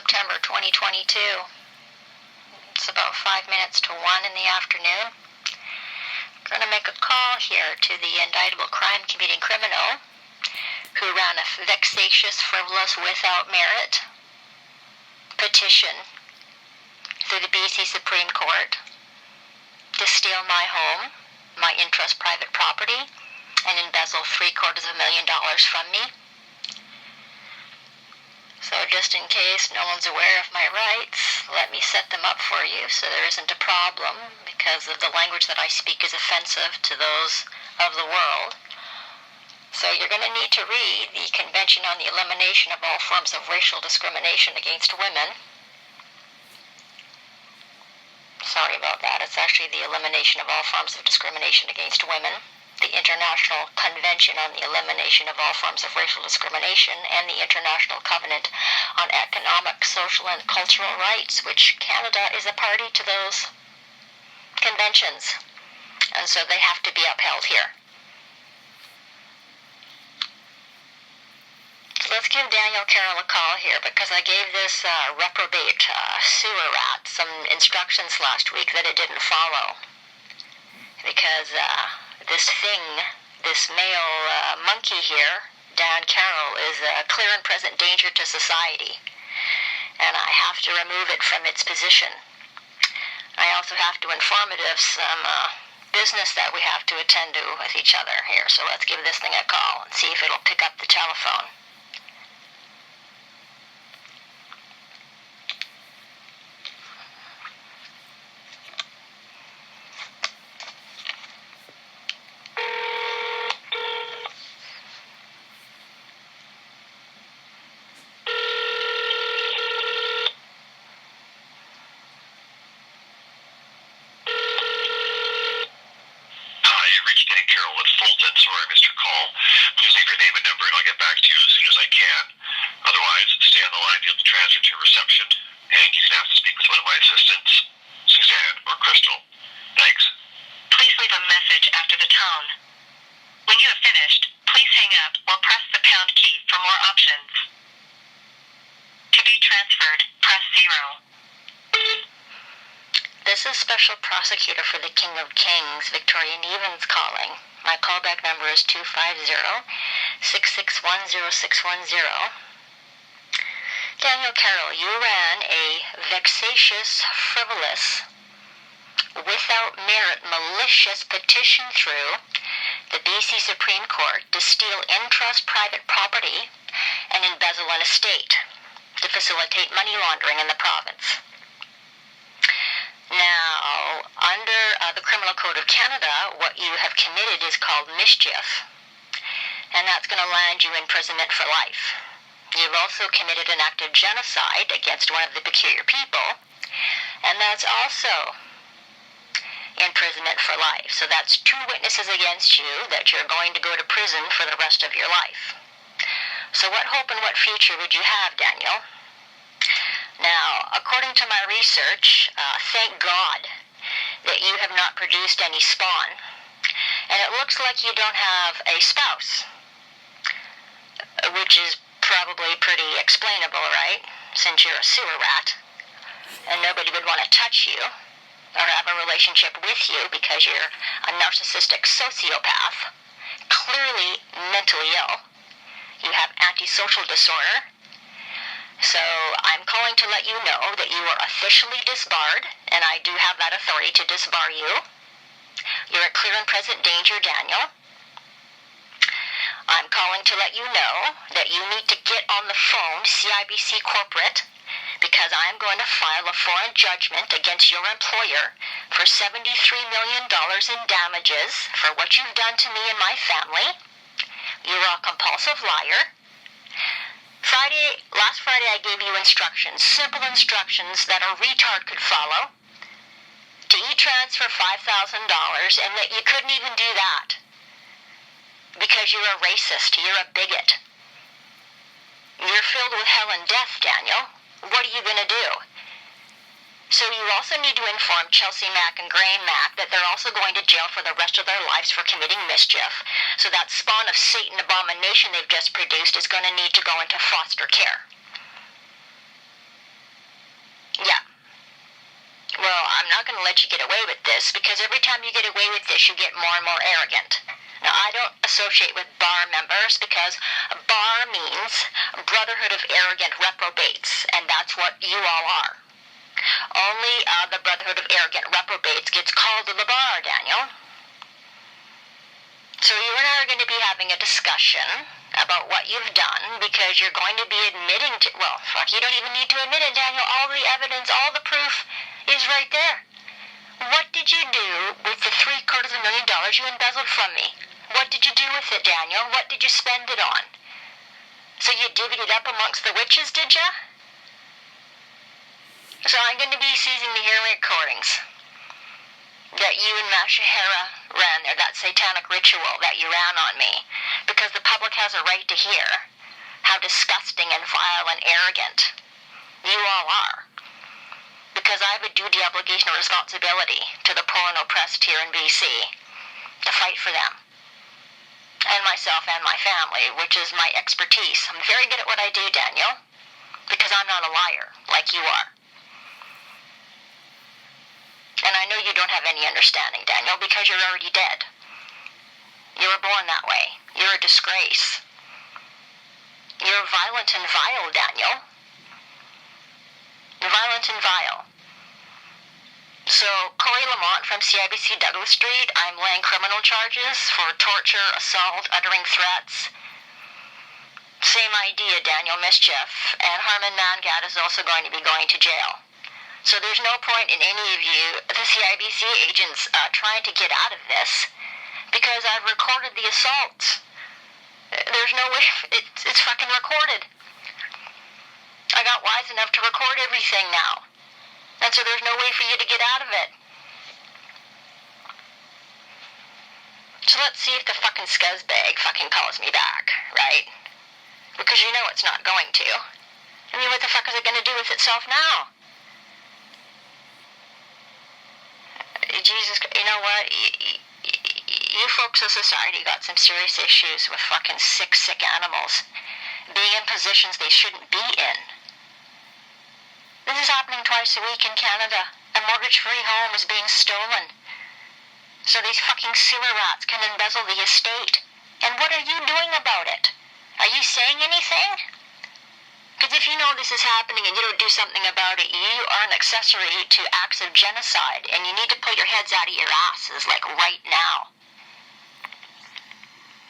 September 2022. It's about 5 minutes to 1 in the afternoon. I'm going to make a call here to the indictable crime-committing criminal who ran a vexatious, frivolous, without merit petition through the BC Supreme Court to steal my home, my interest private property, and embezzle $750,000 from me. So just in case no one's aware of my rights, let me set them up for you so there isn't a problem, because of the language that I speak is offensive to those of the world. So you're going to need to read the Convention on the Elimination of All Forms of Racial Discrimination Against Women. Sorry about that. It's actually the Elimination of All Forms of Discrimination Against Women. The International Convention on the Elimination of All Forms of Racial Discrimination, and the International Covenant on Economic, Social, and Cultural Rights, which Canada is a party to those conventions, and so they have to be upheld here. So let's give Daniel Carroll a call here, because I gave this reprobate sewer rat some instructions last week that it didn't follow, because this male monkey here, Dan Carroll, is a clear and present danger to society, and I have to remove it from its position. I also have to inform it of some business that we have to attend to with each other here, so let's give this thing a call and see if it'll pick up the telephone. This is Special Prosecutor for the King of Kings, Victoria Nevins, calling. My callback number is 250-661-0610. Daniel Carroll, you ran a vexatious, frivolous, without merit, malicious petition through the BC Supreme Court to steal in-trust private property and embezzle an estate to facilitate money laundering in the province. Now, under the Criminal Code of Canada, what you have committed is called mischief, and that's going to land you in imprisonment for life. You've also committed an act of genocide against one of the peculiar people, and that's also imprisonment for life. So that's 2 witnesses against you that you're going to go to prison for the rest of your life. So what hope and what future would you have, Daniel? Now, according to my research, thank God that you have not produced any spawn, and it looks like you don't have a spouse, which is probably pretty explainable, right? Since you're a sewer rat, and nobody would want to touch you or have a relationship with you because you're a narcissistic sociopath, clearly mentally ill. You have antisocial disorder. So I'm calling to let you know that you are officially disbarred, and I do have that authority to disbar you. You're a clear and present danger, Daniel. I'm calling to let you know that you need to get on the phone to CIBC Corporate, because I'm going to file a foreign judgment against your employer for $73 million in damages for what you've done to me and my family. You're a compulsive liar. Last Friday I gave you instructions, simple instructions that a retard could follow, to e-transfer $5,000, and that you couldn't even do that because you're a racist, you're a bigot. You're filled with hell and death, Daniel. What are you going to do? So you also need to inform Chelsea Mack and Graham Mack that they're also going to jail for the rest of their lives for committing mischief. So that spawn of Satan abomination they've just produced is going to need to go into foster care. Yeah. Well, I'm not going to let you get away with this, because every time you get away with this, you get more and more arrogant. Now, I don't associate with bar members, because a bar means Brotherhood of Arrogant Reprobates, and that's what you all are. Only the Brotherhood of Arrogant Reprobates gets called to the bar, Daniel. So you and I are going to be having a discussion about what you've done, because you're going to be admitting to, well, fuck, you don't even need to admit it, Daniel. All the evidence, all the proof is right there. What did you do with the $750,000 you embezzled from me? What did you do with it, Daniel? What did you spend it on? So you divvied it up amongst the witches, did ya? So I'm going to be seizing the hearing recordings that you and Mashahara ran there, that satanic ritual that you ran on me, because the public has a right to hear how disgusting and vile and arrogant you all are. Because I have a duty, obligation, and responsibility to the poor and oppressed here in BC to fight for them and myself and my family, which is my expertise. I'm very good at what I do, Daniel, because I'm not a liar like you are. And I know you don't have any understanding, Daniel, because you're already dead. You were born that way. You're a disgrace. You're violent and vile, Daniel. You're violent and vile. So, Corey Lamont from CIBC Douglas Street, I'm laying criminal charges for torture, assault, uttering threats. Same idea, Daniel, mischief. And Harmon Mangat is also going to be going to jail. So there's no point in any of you, the CIBC agents, trying to get out of this, because I've recorded the assaults. There's no way, it's fucking recorded. I got wise enough to record everything now. And so there's no way for you to get out of it. So let's see if the fucking scuzzbag fucking calls me back, right? Because you know it's not going to. I mean, what the fuck is it going to do with itself now? Jesus, you know what? You folks in society got some serious issues with fucking sick animals being in positions they shouldn't be in. This is happening twice a week in Canada. A mortgage-free home is being stolen, so these fucking sewer rats can embezzle the estate. And what are you doing about it? Are you saying anything? Because if you know this is happening and you don't do something about it, you are an accessory to acts of genocide, and you need to put your heads out of your asses, like right now.